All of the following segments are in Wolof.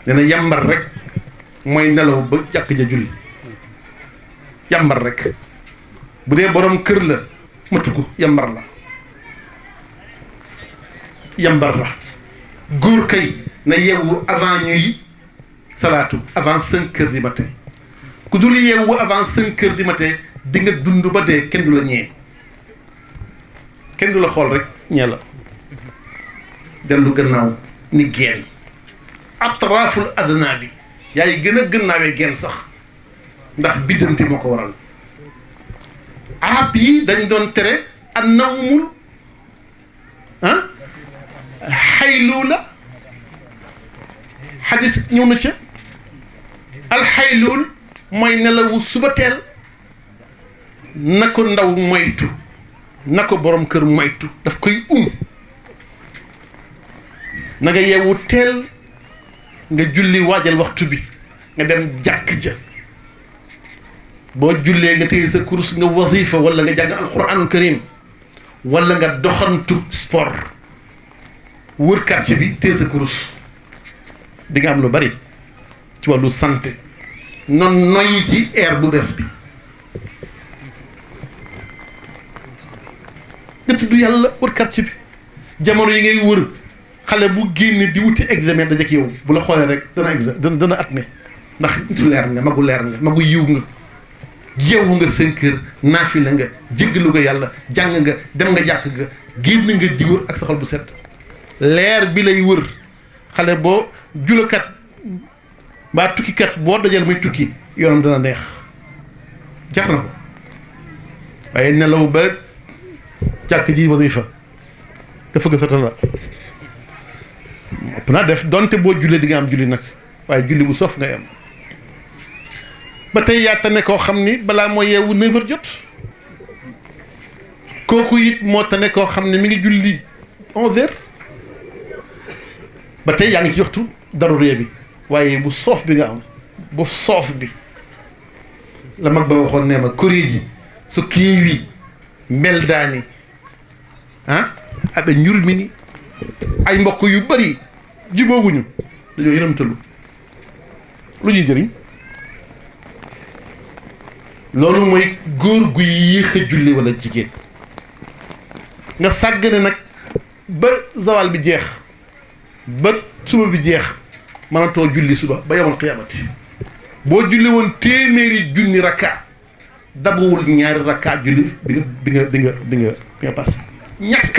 nee na yambar rek mooy nelaw ba jàkk ja julli yambar rek bu dee borom kër la matu ko yambar la yambar la góor kay na yeewu avant ñuy salaatu avant 5 heures du matin ku dul yeewu avant 5 heures du matin di nga dund ba dee kenn du la ñee kenn du la xool rek ñee la dellu gannaaw ni geen atraaful adnaa bi yaay gën a gannaawee geen sax ndax biddanti moo ko waral arab yi dañ doon tere an nawmul xayluula xadis ñëw na ca alxayluul mooy nelawu suba teel na ko ndaw moytu na ko borom kër moytu daf koy na nga yeewu teel nga julli waajal waxtu bi nga dem jàkk ja boo jullee nga téye sa kurus nga wasifa wala nga jàng alquranul karim wala nga doxantu sport wër quartier bi téye sa kurus di nga am lu bari ci wàllu santé non noyyi ci air bu bees bi nga tudd yàlla wër quartier bi jamono yi ngay wër xale bu génn di wuti examen da jëkk yow bu la xoolee rek dana admet ndax nitu leer nga magu yiw nga yeewu nga 5 heures naafila nga jéggalu nga yàlla jàng nga dem nga jàkk nga génn nga di wër ak sa xol bu set leer bi lay wër xale boo julakat mbaa tukkikat boo dajal muy tukki yoonam dana neex jax na ko waaye nelaw ba jàkk ji wasifa te fëgg sa tala ëpp naa def donte boo jullee di nga am julli nag waaye julli bu soof ngay am ba tey yaata ne koo xam ni balaa moo yeewu 9 heures jot kooku it moo tane koo xam ne mi ngi julli 11 heures ba tey yaa ngi ci waxtu daruree bi waaye bu soof bi nga am bu soof bi la mag ba waxoon nee ma kori ji so keewi mbeldaani aɓe ñurmini ay mbokk yu bari jubóoguñu dañoo yërëmtalu lu ñuy jëriñ loolu mooy góor gu yéex a julli wala jigéen nga sàggane nag ba zawal bi jeex ba suba bi jeex mënatoo julli suba ba yawmal qiyaamati boo julli woon téeméeri junni rakka dabuwul ñaari rakka julli bi nga passé ñàkk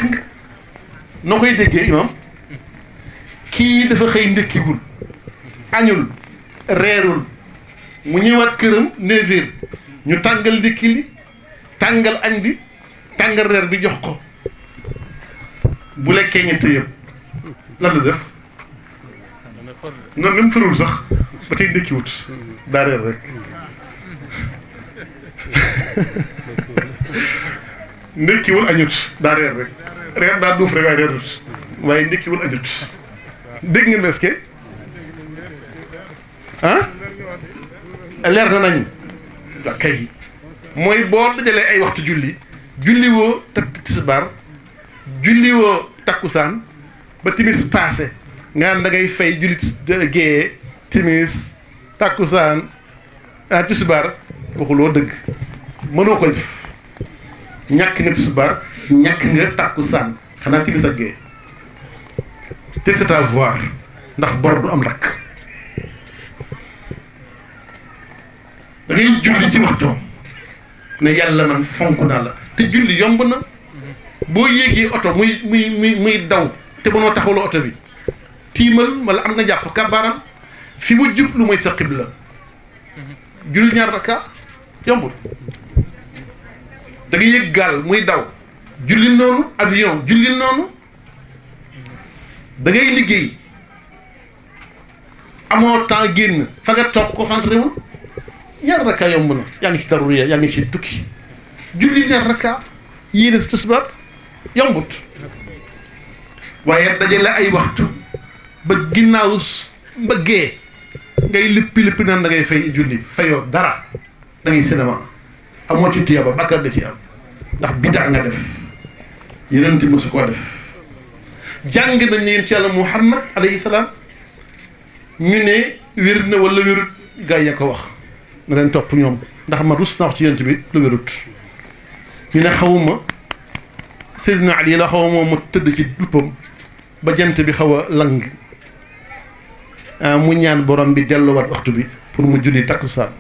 nga noo koy déggee imam kii dafa xëy ndëkkiwul añul reerul mu ñëwaat këram 9 heures ñu tàngal ndékki li tàngal añ bi tàngal reer bi jox ko bu lekkee ñett yëpp lan la def noonu même fërul sax ba tey ndékkiwut daa reer rek ndékkiwul añut daa reer rek reer daa duuf rek waaye reerut waaye ndékkiwul añut dégg ngeen est-ce que leer na nañ waaw kay mooy boo dajalee ay waxtu julli woo tisbaar julli woo takkusaan ba timis passé nga da ngay fay julli géeyee timis takkusaan tisbaar waxuloo dëgg mënoo ko def ñàkk nga tisbaar ñàkk nga takkusaan xanaa timis ak géeye te c'est à voir ndax bor du am rakk da ngay julli ci waxtoom ne yàlla man fonk naa la te julli yomb na boo yéegee oto muy daw te mënoo taxawlu oto bi tiimal wala am nga jàpp kabaaram fi mu jublu mooy sa xibla julli ñaar rakka yombul da nga yëg gaal muy daw jullil noonu avion jullil noonu da ngay liggéey amoo temps génn fa nga toog concentré wul ñaar rakka yomb na yaa ngi ci daruriya yaa ngi ci tukki julli ñaar rakka yéene si tisbaar yombut waaye dajale ay waxtu ba ginnaaw mbëggee ngay léppi naan da ngay fay julli fayoo dara da ngay cinéma amoo ci tuyaaba bàkkaar da ci am ndax bidaa nga def yonent bi mosu koo def jàng nañ ne yonent yàlla Muhammad alayhi salaam ñu ne wér na wala wérut gaa yi ko wax na leen topp ñoom ndax ma rus na wax ci yonent bi lu wérut ñu ne xawuma Seydina Ali la xawma mu tëdd ci luppam ba jant bi xaw a lang mu ñaan borom bi delluwaat waxtu bi pour mu julli takkusaan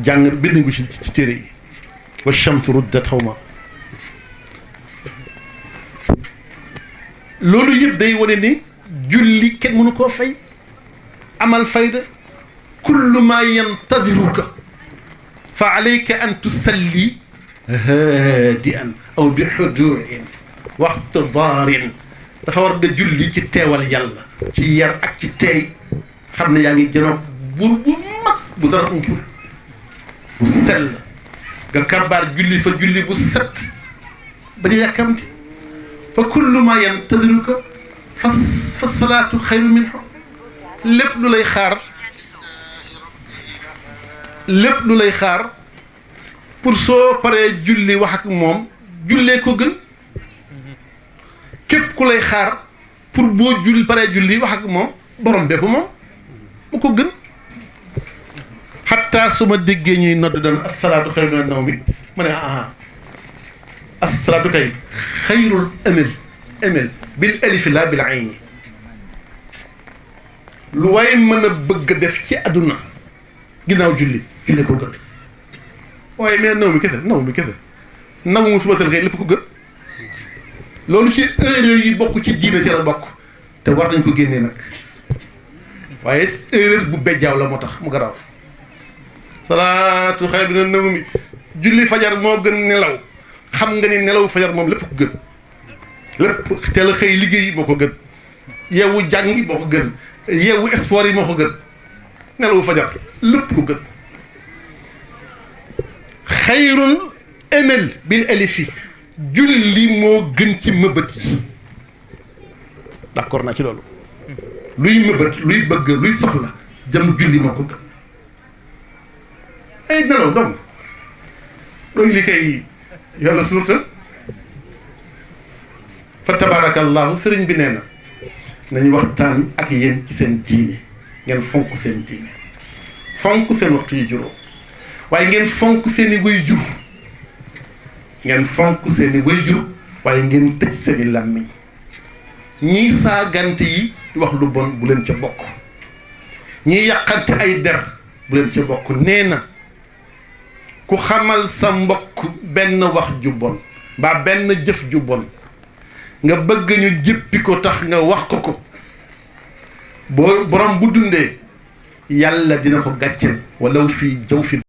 jàng bind ngu ci téere yi wa shamsu ruddat xawma loolu yëpp day wane ni julli kenn mënu koo fay amal fayda kullu ma yantadiruka fa alayka an tusalli haadi'an aw bi xuduurin wa ihtidaarin dafa war nga julli ci teewal yàlla ci yar ak ci teey xam ne yaa ngi jënoog buur bu mag bu dara umpul bu sell nga kabaar julli fa julli bu set ba ñu yàkkamti fa kullu ma yantadiruka fa salaatu xayru minhu lépp lu lay xaar pour soo paree julli wax ak moom jullee ko gën képp ku lay xaar pour boo paree julli wax ak moom borom bépp moom bu ko gën xataa su ma déggee ñuy nodd dan asalaatu xayru mina nawmi ma ne asalaatu kay xayrul amel bil alifi laa bil ayni lu waaye mën a bëgg a def ci àdduna ginnaaw julli ko gën waaye mais naw mi kese nangu subatal kay lépp ko gën loolu ci erreur yi bokk ci diina ci la bokk te war nañ ko génnee nag waaye erreur bu bejjaaw la moo tax mu garaaw salaatu xayru mina nawmi julli fajar moo gën nelaw xam nga ni nelaw fajar moom lépp ko gën lépp teel a xëy liggéey moo ko gën yeewu jàngi moo ko gën yeewu sport yi moo ko gën nelaw fajar lépp ko gën xayrul amel bil alifi julli moo gën ci mëbët yi d'accord naa ci loolu luy mëbët luy bëgg luy soxla jëm julli moo ko gën ay nelaw donc loolu li kay yàlla suurtal fa tabarakallahu sëriñ bi nee na nañu waxtaan ak yéen ci seen diine ngeen fonk seen diine fonk seen waxtu yi juróom waaye ngeen fonk seen i way jur waaye ngeen tëj seen i làmmiñ ñii saagante yi di wax lu bon bu leen ca bokk ñii yàqante ay der bu leen ca bokk nee na ku xamal sa mbokk benn wax ju bon mbaa benn jëf ju bon nga bëgg ñu jëppi ko tax nga wax ko borom bu dundee yàlla dina ko gàcceel walaw fii jaw fi